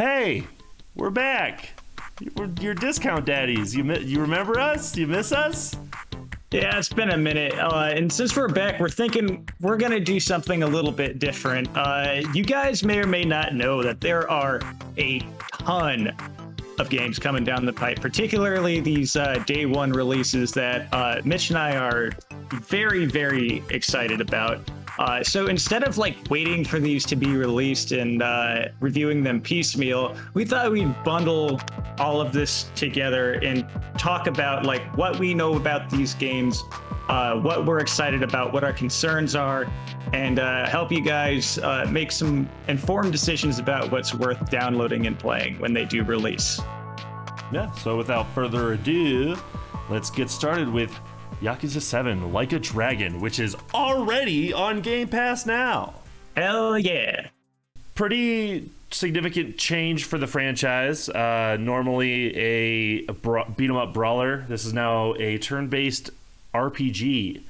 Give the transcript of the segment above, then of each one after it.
Hey, we're back. You're discount daddies. You remember us? You miss us? Yeah, it's been a minute. And since we're back, we're thinking we're going to do something a little bit different. You guys may or may not know that there are a ton of games coming down the pipe, particularly these day one releases that Mitch and I are very, very excited about. So instead of like waiting for these to be released and reviewing them piecemeal, we thought we'd bundle all of this together and talk about like what we know about these games, what we're excited about, what our concerns are, and help you guys make some informed decisions about what's worth downloading and playing when they do release. Yeah, so without further ado, let's get started with Yakuza 7 Like a Dragon, which is already on Game Pass now. Hell yeah. Pretty significant change for the franchise. Normally a beat-em-up brawler. This is now a turn-based RPG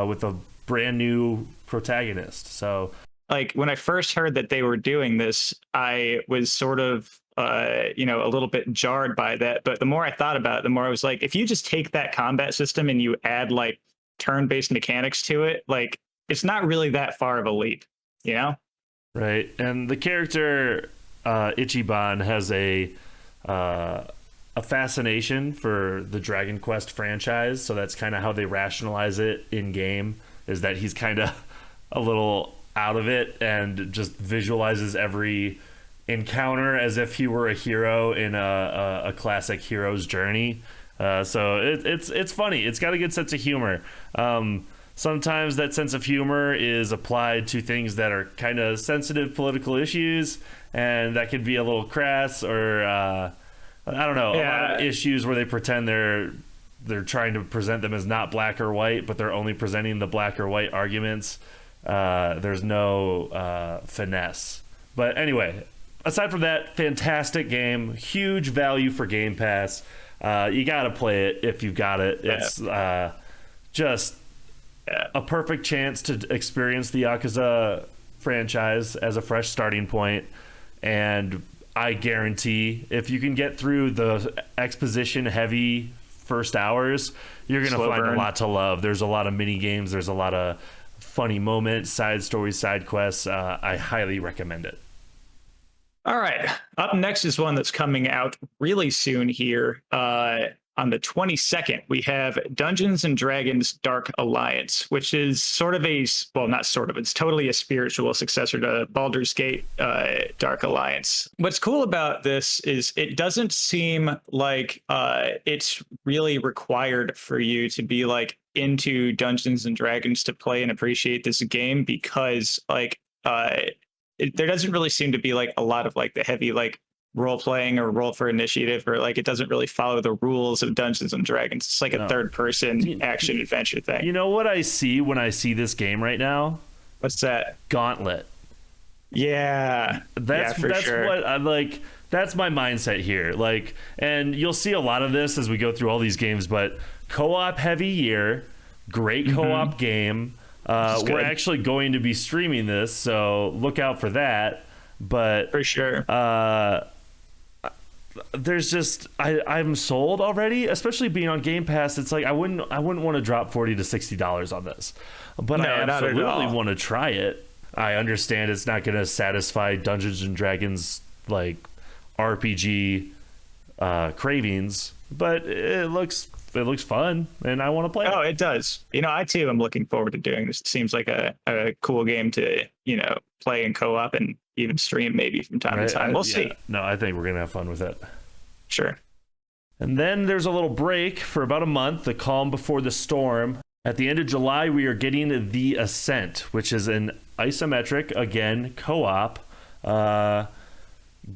with a brand new protagonist. So, like, when I first heard that they were doing this, I was sort of a little bit jarred by that. But the more I thought about it, the more I was like, if you just take that combat system and you add like turn-based mechanics to it, like it's not really that far of a leap, you know? Right. And the character Ichiban has a fascination for the DragonQuest franchise. So that's kind of how they rationalize it in game, is that he's kind of a little out of it and just visualizes every encounter as if he were a hero in a classic hero's journey. So it's funny. It's got a good sense of humor. Sometimes that sense of humor is applied to things that are kind of sensitive political issues, and that could be a little crass, or I don't know, a lot of issues where they pretend they're trying to present them as not black or white, but they're only presenting the black or white arguments. There's no finesse. But anyway, aside from that, fantastic game, huge value for Game Pass. You gotta play it if you've got it. It's just a perfect chance to experience the Yakuza franchise as a fresh starting point. And I guarantee if you can get through the exposition heavy first hours, you're gonna find a lot to love. There's a lot of mini games. There's a lot of funny moments, side stories, side quests. I highly recommend it. All right. Up next is one that's coming out really soon here. On the 22nd, we have Dungeons and Dragons Dark Alliance, which is sort of not sort of, it's totally a spiritual successor to Baldur's Gate Dark Alliance. What's cool about this is it doesn't seem like it's really required for you to be like into Dungeons and Dragons to play and appreciate this game, because like there doesn't really seem to be like a lot of like the heavy like role playing or roll for initiative, or like it doesn't really follow the rules of Dungeons and Dragons. It's like a third person action adventure thing. You know what I see when I see this game right now? What's that? Gauntlet. Yeah, that's sure. What I like. That's my mindset here. Like, and you'll see a lot of this as we go through all these games. But co-op heavy year, great co-op game. We're actually going to be streaming this, so look out for that. But for sure, there's just I'm sold already, especially being on Game Pass. It's like I wouldn't want to drop $40 to $60 on this, but I absolutely want to try it. I understand it's not going to satisfy Dungeons and Dragons like RPG cravings, but it looks fun, and I want to play it. Oh, it does. I too am looking forward to doing this. It seems like a cool game to play in co-op and even stream maybe from time to time. We'll see. No, I think we're gonna have fun with it. Sure. And then there's a little break for about a month, the calm before the storm. At the end of July, we are getting The Ascent, which is an isometric, again, co-op,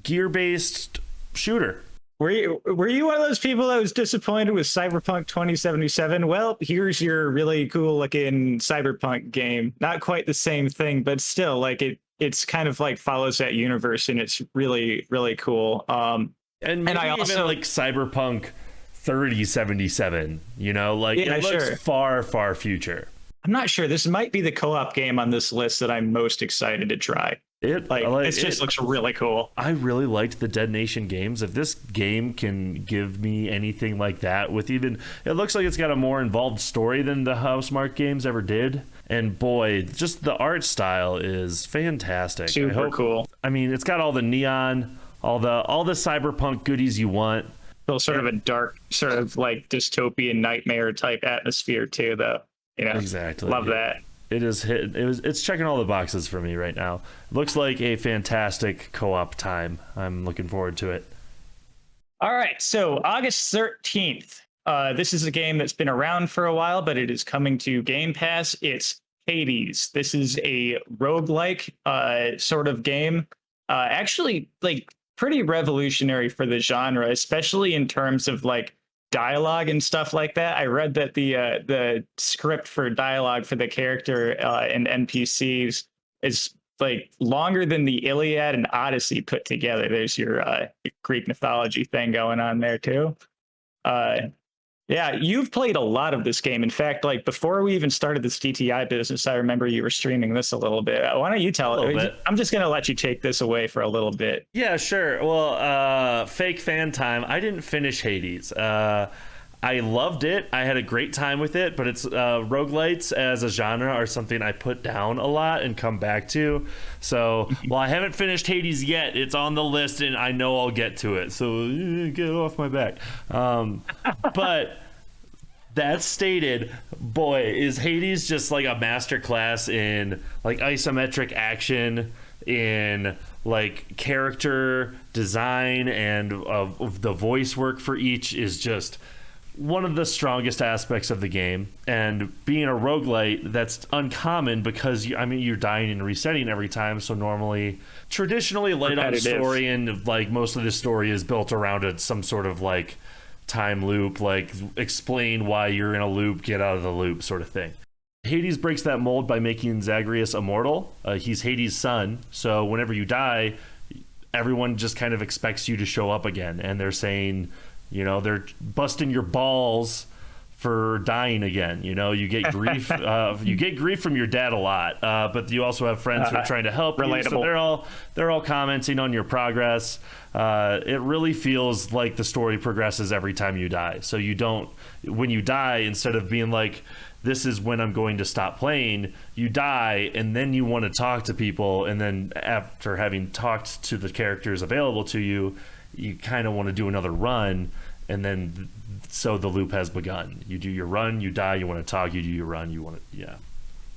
gear-based shooter. Were you one of those people that was disappointed with Cyberpunk 2077? Well, here's your really cool looking Cyberpunk game. Not quite the same thing, but still, like it's kind of like follows that universe, and it's really, really cool. And I also even like Cyberpunk 3077, it looks far, far future. I'm not sure. This might be the co-op game on this list that I'm most excited to try. It just looks really cool. I really liked the Dead Nation games. If this game can give me anything like that, with even, it looks like it's got a more involved story than the Housemarque games ever did. And boy, just the art style is fantastic. Super cool. I mean, it's got all the neon, all the cyberpunk goodies you want. So sort of a dark, sort of like dystopian nightmare type atmosphere too, though. You know, exactly. Love that. It's checking all the boxes for me right now. Looks like a fantastic co-op time. I'm looking forward to it. All right, so August 13th. This is a game that's been around for a while, but it is coming to Game Pass. It's Hades. This is a roguelike sort of game. Actually, like pretty revolutionary for the genre, especially in terms of like dialogue and stuff like that. I read that the script for dialogue for the character and NPCs is like longer than the Iliad and Odyssey put together. There's your Greek mythology thing going on there too. Yeah, you've played a lot of this game. In fact, like before we even started this DTI business, I remember you were streaming this a little bit. Why don't you tell it? I'm just going to let you take this away for a little bit. Yeah, sure. Well, fake fan time. I didn't finish Hades. I loved it. I had a great time with it, but it's roguelites as a genre are something I put down a lot and come back to. So while I haven't finished Hades yet, it's on the list and I know I'll get to it. So get off my back. But that stated, boy, is Hades just like a masterclass in like isometric action, in like character design, and the voice work for each is just one of the strongest aspects of the game. And being a roguelite, that's uncommon because you're dying and resetting every time. So normally, traditionally light on story, and like most of the story is built around some sort of like time loop, like explain why you're in a loop, get out of the loop sort of thing. Hades breaks that mold by making Zagreus immortal. He's Hades' son, so whenever you die, everyone just kind of expects you to show up again, and they're saying, you know, they're busting your balls for dying again. You know, you get grief. You get grief from your dad a lot, but you also have friends who are trying to help. Relatable. You, so they're all commenting on your progress. It really feels like the story progresses every time you die. So you don't, when you die, instead of being like, this is when I'm going to stop playing, you die, and then you want to talk to people, and then after having talked to the characters available to you, you kind of want to do another run, and then so the loop has begun. You do your run, you die, you want to talk, you do your run, you want to, yeah.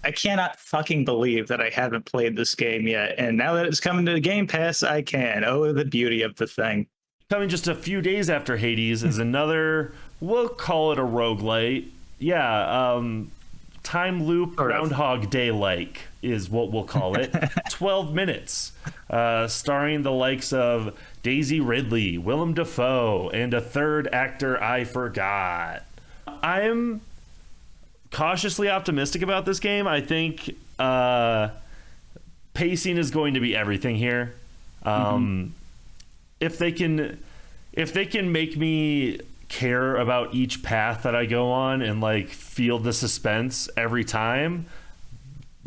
I cannot fucking believe that I haven't played this game yet, and now that it's coming to the Game Pass, I can. Oh, the beauty of the thing. Coming just a few days after Hades is another, we'll call it a roguelite. Yeah, time loop Groundhog Day-like is what we'll call it. 12 minutes, starring the likes of Daisy Ridley, Willem Dafoe, and a third actor I forgot. I'm cautiously optimistic about this game. I think pacing is going to be everything here. If they can make me care about each path that I go on and like feel the suspense every time,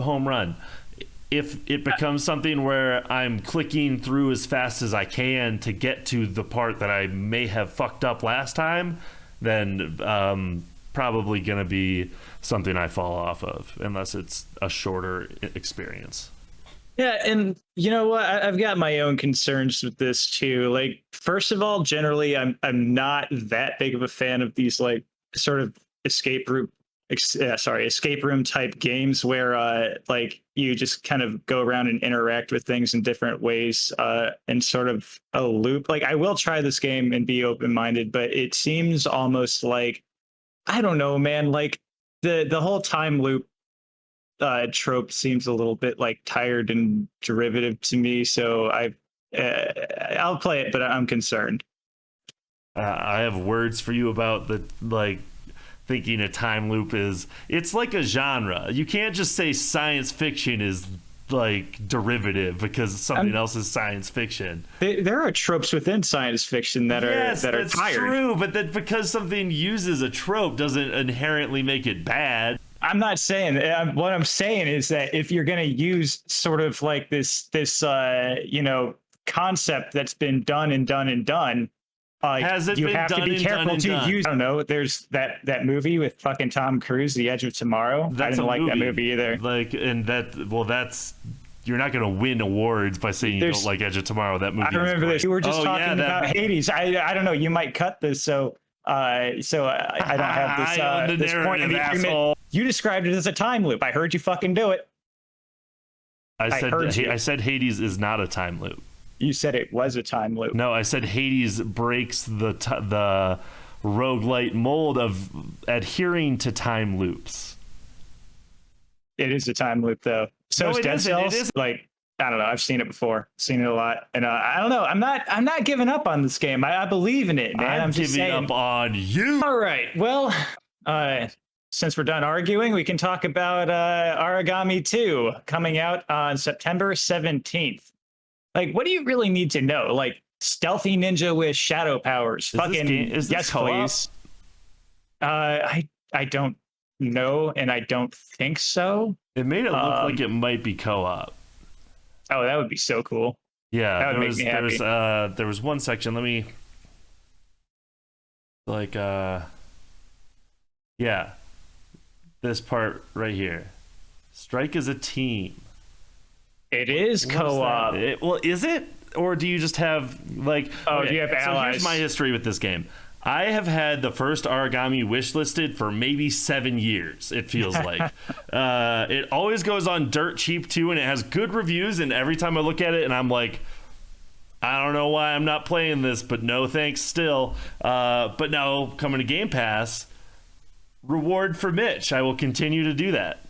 home run. If it becomes something where I'm clicking through as fast as I can to get to the part that I may have fucked up last time, then probably gonna be something I fall off of, unless it's a shorter experience. Yeah, and you know what? I've got my own concerns with this too. Like, first of all, generally, I'm not that big of a fan of these like sort of escape room type games where like you just kind of go around and interact with things in different ways and sort of a loop. Like, I will try this game and be open-minded, but it seems almost like, I don't know, man. Like the whole time loop trope seems a little bit like tired and derivative to me, so I'll play it, but I'm concerned. I have words for you about the like thinking a time loop it's like a genre. You can't just say science fiction is like derivative because something else is science fiction. There are tropes within science fiction that are tired. That's true, but that because something uses a trope doesn't inherently make it bad. I'm not saying what I'm saying is that if you're going to use sort of like this concept that's been done and done and done, Has it you been have to done be and done careful and to done? use. I don't know. There's that movie with fucking Tom Cruise, The Edge of Tomorrow. I didn't like that movie either. Like, and that's you're not going to win awards by saying you don't like Edge of Tomorrow. That movie. I remember this. You were just talking about Hades. I don't know. You might cut this, so I don't have this this point of the argument. You described it as a time loop. I heard you fucking do it. I said Hades is not a time loop. You said it was a time loop. No, I said Hades breaks the roguelite mold of adhering to time loops. It is a time loop, though. So is Dead Cells. Like, I don't know. I've seen it before. Seen it a lot, and I don't know. I'm not giving up on this game. I believe in it, man. I'm just giving saying. up on you. All right. Well, since we're done arguing, we can talk about Origami 2 coming out on September 17th. Like, what do you really need to know? Like, stealthy ninja with shadow powers. Is this co-op? Please. I don't know, and I don't think so. It made it look like it might be co-op. Oh, that would be so cool. Yeah, that would make me happy. There was one section. Let me yeah, this part right here. Strike as a team. It is co-op. Is it? Or do you just have like? Oh, do you have allies? So here's my history with this game. I have had the first Origami wishlisted for maybe 7 years, it feels like. It always goes on dirt cheap, too, and it has good reviews, and every time I look at it, and I'm like, I don't know why I'm not playing this, but no thanks still. But now, coming to Game Pass, reward for Mitch. I will continue to do that.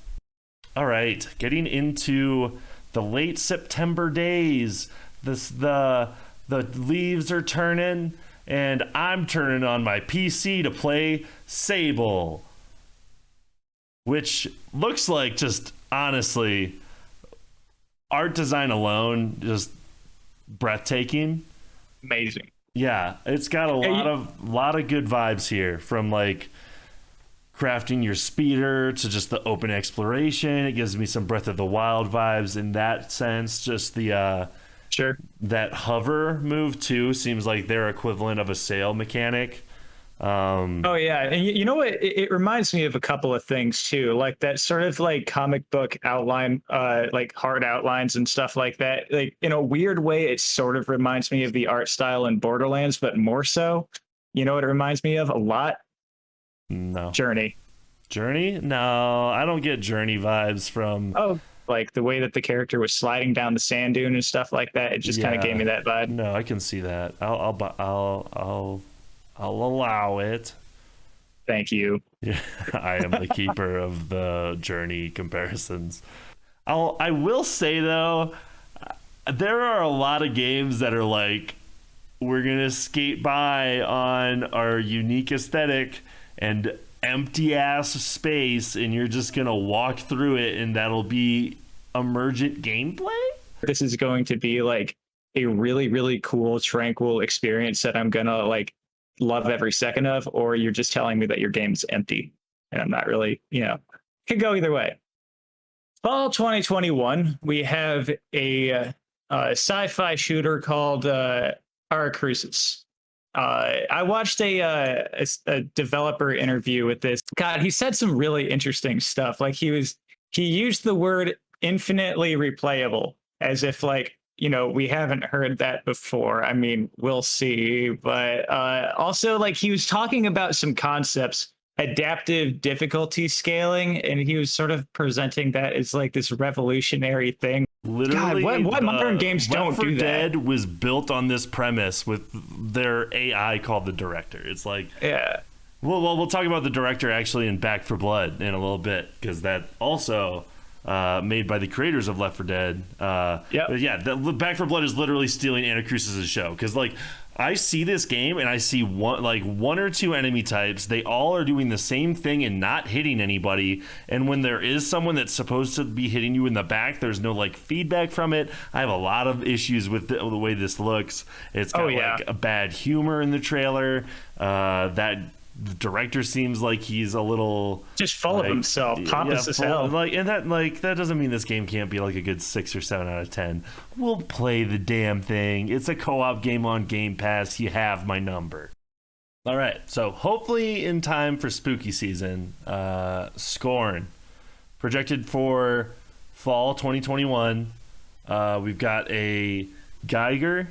All right, getting into the late September days. The leaves are turning, and I'm turning on my PC to play Sable, which looks like, just honestly, art design alone, just breathtaking. Amazing. Yeah, it's got a lot of good vibes here, from like crafting your speeder to just the open exploration. It gives me some Breath of the Wild vibes in that sense. Just the sure, that hover move too seems like their equivalent of a sail mechanic. Oh yeah, and you know what? It reminds me of a couple of things too, like that sort of like comic book outline, like hard outlines and stuff like that. Like in a weird way, it sort of reminds me of the art style in Borderlands, but more so. You know what it reminds me of a lot? No. Journey. No, I don't get Journey vibes from. Oh, like the way that the character was sliding down the sand dune and stuff like that. It just kind of gave me that vibe. No, I can see that. I'll allow it. Thank you. Yeah, I am the keeper of the Journey comparisons. I will say though, there are a lot of games that are like, we're gonna skate by on our unique aesthetic and empty ass space, and you're just gonna walk through it, and that'll be emergent gameplay. This is going to be like a really, really cool, tranquil experience that I'm gonna like love every second of, or you're just telling me that your game's empty and I'm not really, could go either way. Fall 2021, we have a sci-fi shooter called Aracrucis. I watched a developer interview with this. God, he said some really interesting stuff. Like he used the word infinitely replayable, as if like, we haven't heard that before. I mean, we'll see. But also, like, he was talking about some concepts, adaptive difficulty scaling, and he was sort of presenting that as like this revolutionary thing. Literally, God, what modern games don't do that? Dead was built on this premise with their AI called the Director. It's like, yeah. Well, we'll talk about the Director actually in Back 4 Blood in a little bit, because that also made by the creators of Left 4 Dead. Yeah, the Back 4 Blood is literally stealing Anacrucis' show, because like I see this game and I see one or two enemy types. They all are doing the same thing and not hitting anybody. And when there is someone that's supposed to be hitting you in the back, there's no like feedback from it. I have a lot of issues with the way this looks. It's got like a bad humor in the trailer. That The director seems like he's a little just full of himself, pompous as hell. That doesn't mean this game can't be like a good 6 or 7 out of 10. We'll play the damn thing. It's a co-op game on Game Pass. You have my number. All right, so hopefully in time for spooky season, Scorn, projected for fall 2021. We've got a Geiger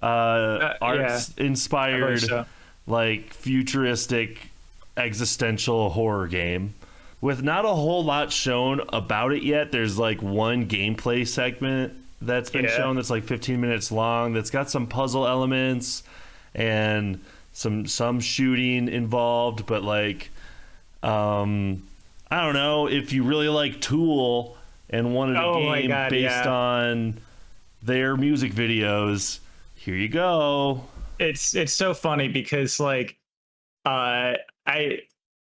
arts inspired like futuristic existential horror game with not a whole lot shown about it yet. There's like one gameplay segment that's been shown that's like 15 minutes long, that's got some puzzle elements and some shooting involved, but like I don't know, if you really like Tool and wanted a game based on their music videos, here you go. It's so funny because like I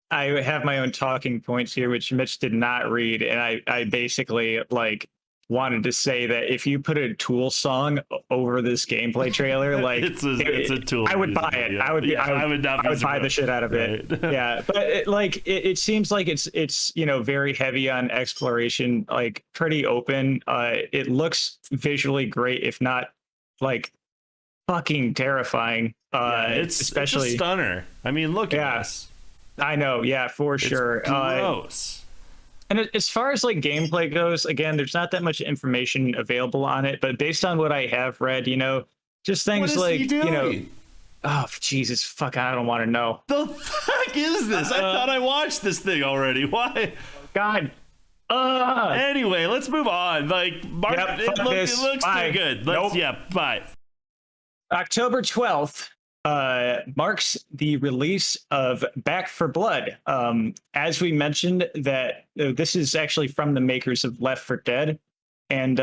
have my own talking points here, which Mitch did not read, and I basically like wanted to say that if you put a Tool song over this gameplay trailer, like it's a Tool, I would buy it. I would buy the shit out of it. Yeah, but it seems like it's very heavy on exploration, like pretty open. It looks visually great, if not like fucking terrifying. It's a stunner. I mean, look at this. I know, for sure. Gross. And as far as like gameplay goes, again, there's not that much information available on it, but based on what I have read, just things like, oh Jesus, fuck, I don't want to know. The fuck is this? I thought I watched this thing already. Why? God. Anyway, let's move on. Like, it looks too good. Bye. October 12th marks the release of Back 4 Blood. As we mentioned, that this is actually from the makers of Left 4 Dead, and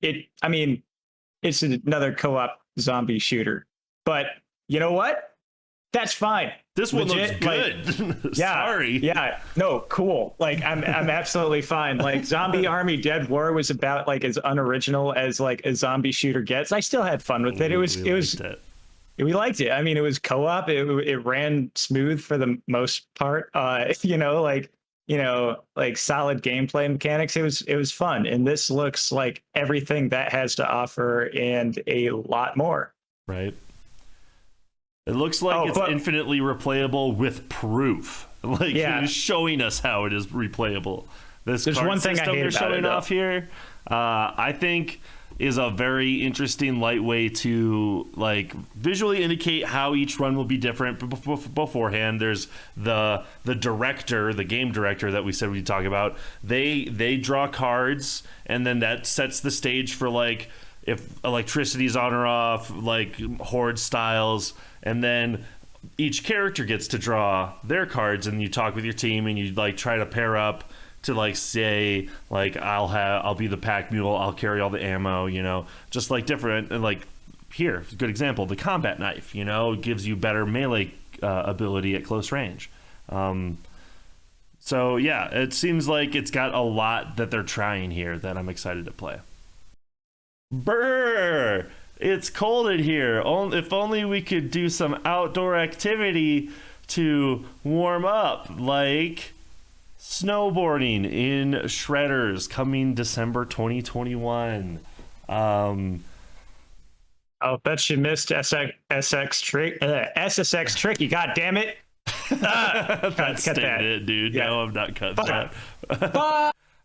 it's another co-op zombie shooter. But you know what? That's fine. This one looks good. Like, Sorry. Yeah. No, cool. Like I'm absolutely fine. Like Zombie Army Dead War was about like as unoriginal as like a zombie shooter gets. I still had fun with it. We liked it. I mean, it was co-op. It ran smooth for the most part. Like solid gameplay mechanics. It was fun. And this looks like everything that has to offer and a lot more. Right. It looks like it's infinitely replayable with proof. Like it's showing us how it is replayable. There's one thing I hate about showing off here. I think is a very interesting light way to like visually indicate how each run will be different beforehand. There's the director, the game director that we said we'd talk about. They draw cards, and then that sets the stage for like if electricity's on or off, like horde styles, and then each character gets to draw their cards, and you talk with your team and you like try to pair up to like say like I'll be the pack mule, I'll carry all the ammo, just like different. And like here, good example, the combat knife, gives you better melee ability at close range. So yeah, it seems like it's got a lot that they're trying here that I'm excited to play. Brr! It's cold in here. If only we could do some outdoor activity to warm up, like snowboarding in shredders coming December 2021. I'll bet you missed SSX Tricky. God damn it. That's cut that. It, dude. Yeah. No, I'm not cutting that.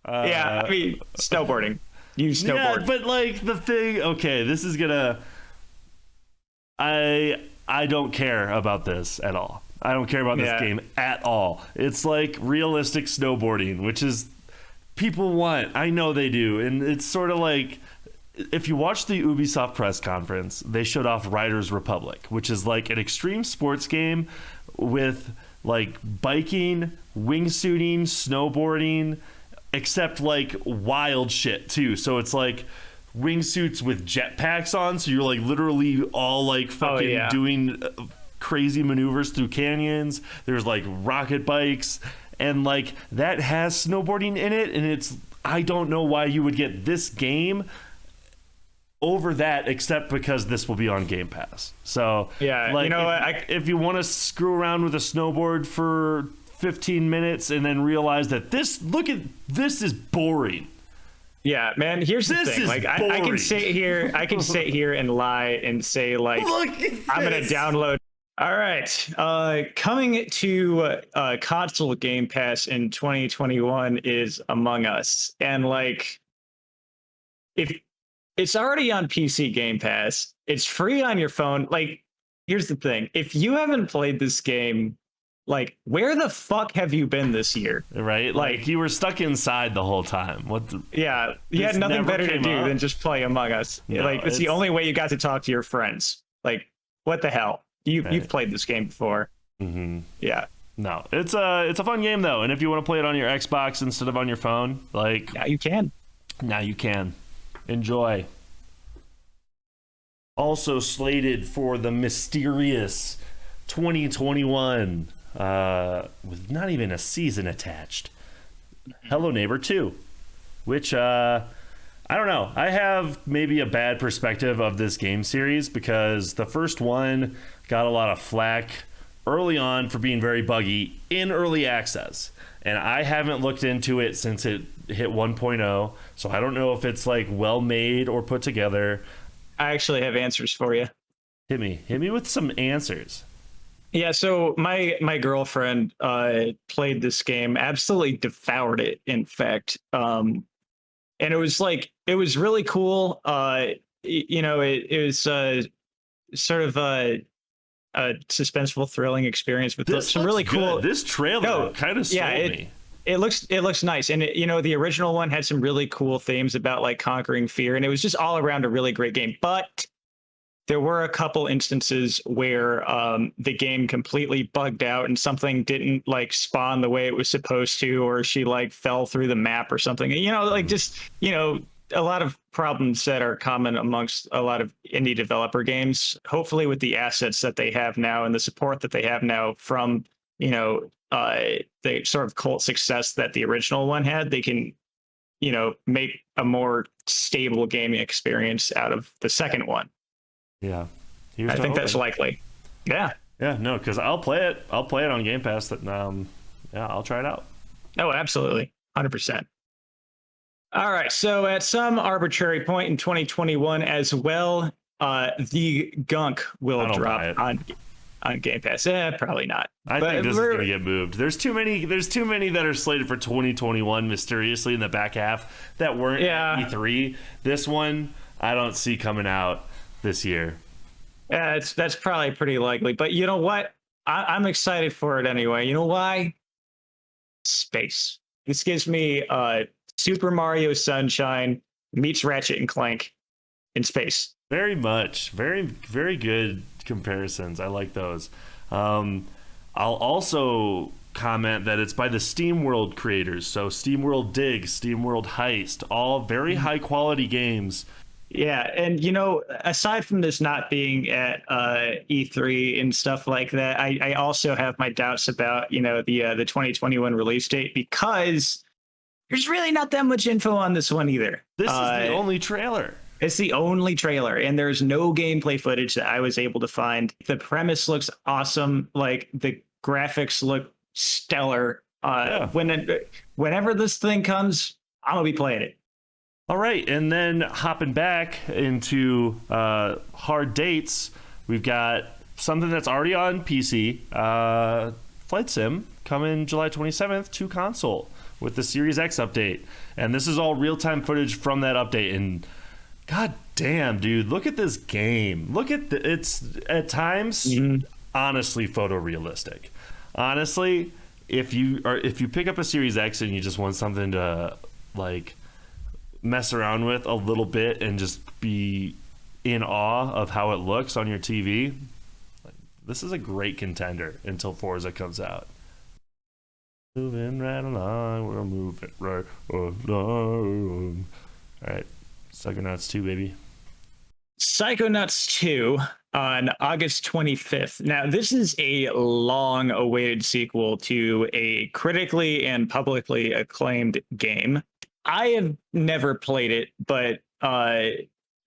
Yeah, I mean, snowboarding. You snowboard. Yeah, but like the thing, okay, this is gonna. I don't care about this at all. I don't care about this game at all. It's like realistic snowboarding, which is people want. I know they do, and it's sort of like if you watch the Ubisoft press conference, they showed off Riders Republic, which is like an extreme sports game with like biking, wingsuiting, snowboarding, except like wild shit too. So it's like wingsuits with jetpacks on, so you're like literally all like fucking doing crazy maneuvers through canyons. There's like rocket bikes, and like that has snowboarding in it, and it's I don't know why you would get this game over that, except because this will be on Game Pass. So Yeah, like, you know if you want to screw around with a snowboard for 15 minutes and then realize that this is boring. Yeah, man. Here's the This thing. is Like, I boring. can sit here and lie and say like, Look at I'm gonna this. download. All right, coming to console Game Pass in 2021 is Among Us, and like, if it's already on PC Game Pass, it's free on your phone. Like, here's the thing: if you haven't played this game, like, where the fuck have you been this year? Right? Like you were stuck inside the whole time. What the Yeah, you This had nothing never better to came do up? than just play Among Us. No, Like, it's the only way you got to talk to your friends. Like, what the hell? You've Right. played this game before. Mm-hmm. Yeah, No, it's a fun game though, and if you want to play it on your Xbox instead of on your phone, like yeah, you can. now you can. Enjoy. Also slated for the mysterious 2021, with not even a season attached, Hello Neighbor 2, which I don't know. I have maybe a bad perspective of this game series because the first one got a lot of flack early on for being very buggy in early access. And I haven't looked into it since it hit 1.0, so I don't know if it's like well made or put together. I actually have answers for you. Hit me with some answers. Yeah, so my girlfriend played this game, absolutely devoured it, in fact. And it was really cool. It was sort of a suspenseful, thrilling experience with This some looks really good. cool. This trailer kind of sold me. It looks nice, and the original one had some really cool themes about like conquering fear, and it was just all around a really great game. But there were a couple instances where the game completely bugged out and something didn't like spawn the way it was supposed to, or she like fell through the map or something. A lot of problems that are common amongst a lot of indie developer games. Hopefully with the assets that they have now and the support that they have now from, the sort of cult success that the original one had, they can, make a more stable gaming experience out of the second one. Yeah. I think that's likely. Yeah. Yeah, no, because I'll play it. I'll play it on Game Pass. I'll try it out. Oh, absolutely. 100%. All right. So at some arbitrary point in 2021 as well, the Gunk will drop on Game Pass. Probably not. I think this is going to get moved. There's too many that are slated for 2021 mysteriously in the back half that weren't at E3. This one I don't see coming out this year. Yeah, that's probably pretty likely. But you know what? I'm excited for it anyway. You know why? Space. This gives me Super Mario Sunshine meets Ratchet and Clank in space. Very much. Very, very good comparisons. I like those. I'll also comment that it's by the SteamWorld creators. So SteamWorld Dig, SteamWorld Heist, all very high quality games. Yeah, and aside from this not being at E3 and stuff like that, I also have my doubts about the 2021 release date because there's really not that much info on this one either. This is the only trailer. It's the only trailer, and there's no gameplay footage that I was able to find. The premise looks awesome. Like, the graphics look stellar. Whenever this thing comes, I'm going to be playing it. All right, and then hopping back into hard dates, we've got something that's already on PC, Flight Sim, coming July 27th to console with the Series X update. And this is all real-time footage from that update, and god damn, dude, look at this game. Look at it's at times honestly photorealistic. Honestly, if you pick up a Series X and you just want something to like mess around with a little bit and just be in awe of how it looks on your TV, this is a great contender until Forza comes out. Moving right along, we're moving right along. All right, Psychonauts 2, baby. Psychonauts 2 on August 25th. Now, this is a long-awaited sequel to a critically and publicly acclaimed game. I have never played it, but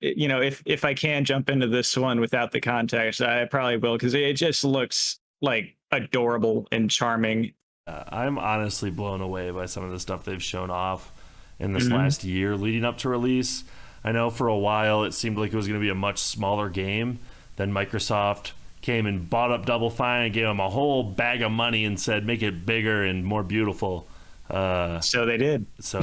if I can jump into this one without the context, I probably will, because it just looks like adorable and charming. I'm honestly blown away by some of the stuff they've shown off in this last year leading up to release. I know for a while it seemed like it was going to be a much smaller game. Then Microsoft came and bought up Double Fine and gave them a whole bag of money and said, make it bigger and more beautiful. So they did. So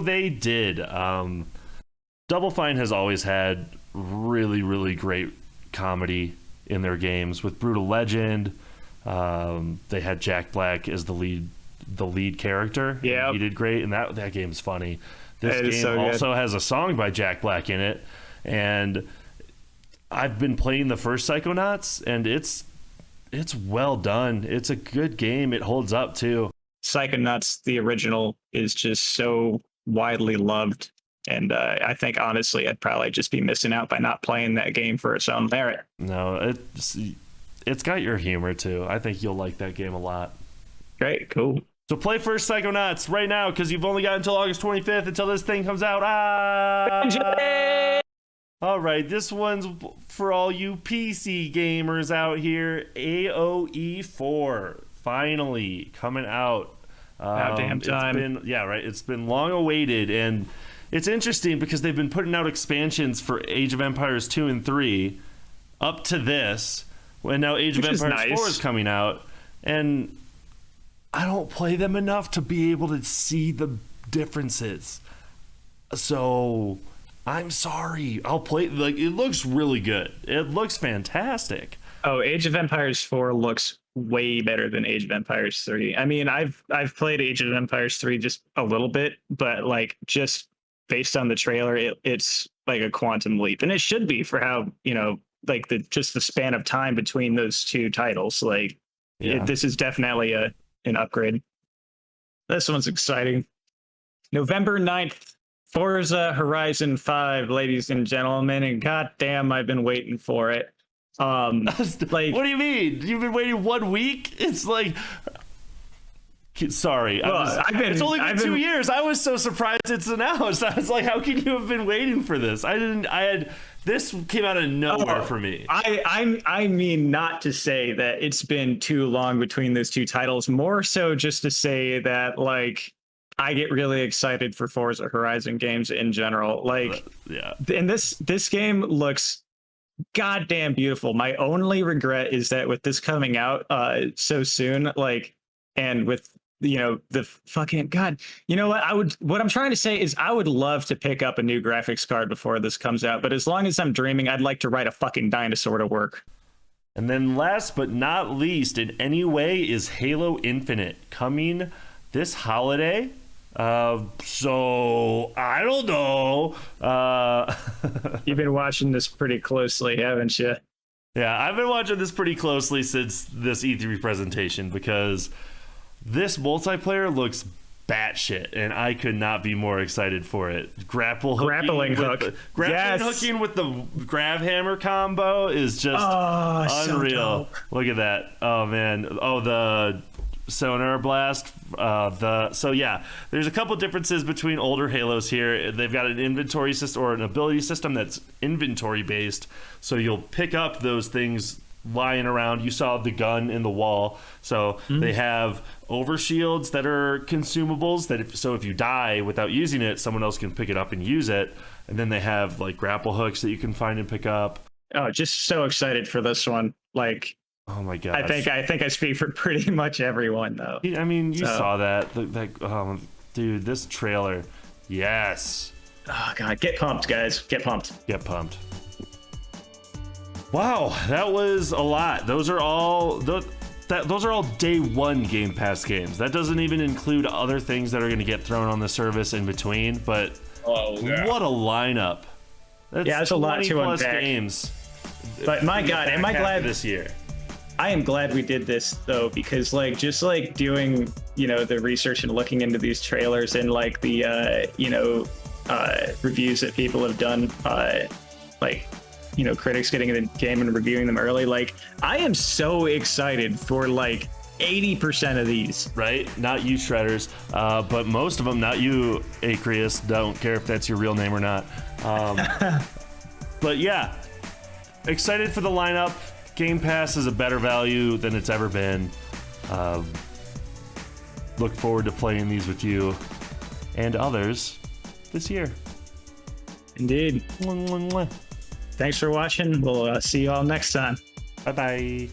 they did. Double Fine has always had really, really great comedy in their games. With Brutal Legend, they had Jack Black as the lead character. Yeah, he did great, and that game's funny. This game also has a song by Jack Black in it, and I've been playing the first Psychonauts, and it's well done. It's a good game. It holds up too. Psychonauts, the original, is just so widely loved, and I think honestly I'd probably just be missing out by not playing that game for its own merit. No, it's got your humor too. I think you'll like that game a lot. Great, cool. So play first Psychonauts right now, because you've only got until August 25th until this thing comes out. All right, this one's for all you PC gamers out here. AOE 4 finally coming out. About damn time. It's been long awaited, and it's interesting because they've been putting out expansions for Age of Empires 2 and 3 up to this, and now Age of Empires 4 is coming out, and I don't play them enough to be able to see the differences. So I'm sorry. I'll play, it looks really good. It looks fantastic. Oh, Age of Empires 4 looks way better than Age of Empires 3. I mean, I've played Age of Empires 3 just a little bit, but just based on the trailer, it's like a quantum leap, and it should be for how, the span of time between those two titles. This is definitely an upgrade. This one's exciting. November 9th, Forza Horizon 5, ladies and gentlemen, and goddamn, I've been waiting for it. What do you mean? You've been waiting 1 week? It's sorry. It's only been 2 years. I was so surprised it's announced. I was like, how can you have been waiting for this? This came out of nowhere for me. I mean, not to say that it's been too long between those two titles, more so just to say that, I get really excited for Forza Horizon games in general. And this game looks goddamn beautiful. My only regret is that with this coming out so soon, and with the fucking god, what I'm trying to say is I would love to pick up a new graphics card before this comes out, but as long as I'm dreaming, I'd like to ride a fucking dinosaur to work. And then last but not least in any way is Halo Infinite, coming this holiday. So I don't know. You've been watching this pretty closely, haven't you? Yeah, I've been watching this pretty closely since this E3 presentation, because this multiplayer looks batshit, and I could not be more excited for it. Grappling hook with the grab hammer combo is just unreal. So look at that. Oh man. The Sonar Blast. There's a couple differences between older Halos here. They've got an inventory system, or an ability system, that's inventory based, so you'll pick up those things lying around. You saw the gun in the wall, so they have overshields that are consumables that if you die without using it, someone else can pick it up and use it. And then they have grapple hooks that you can find and pick up. Oh, just so excited for this one. Oh my god! I think I speak for pretty much everyone, though. I mean, you saw that. Dude, this trailer. Yes. Oh god, get pumped, guys! Get pumped! Get pumped! Wow, that was a lot. Those are all day one Game Pass games. That doesn't even include other things that are going to get thrown on the service in between. But what a lineup! That's a lot to unpack. Games. But my god, am I glad this year? I am glad we did this, though, because doing the research and looking into these trailers and the reviews that people have done, critics getting in the game and reviewing them early, I am so excited for 80% of these. Right? Not you, Shredders, but most of them, not you, Acreus. Don't care if that's your real name or not. But yeah, excited for the lineup. Game Pass is a better value than it's ever been. Look forward to playing these with you and others this year. Indeed. Mwah, mwah, mwah. Thanks for watching. We'll see you all next time. Bye-bye.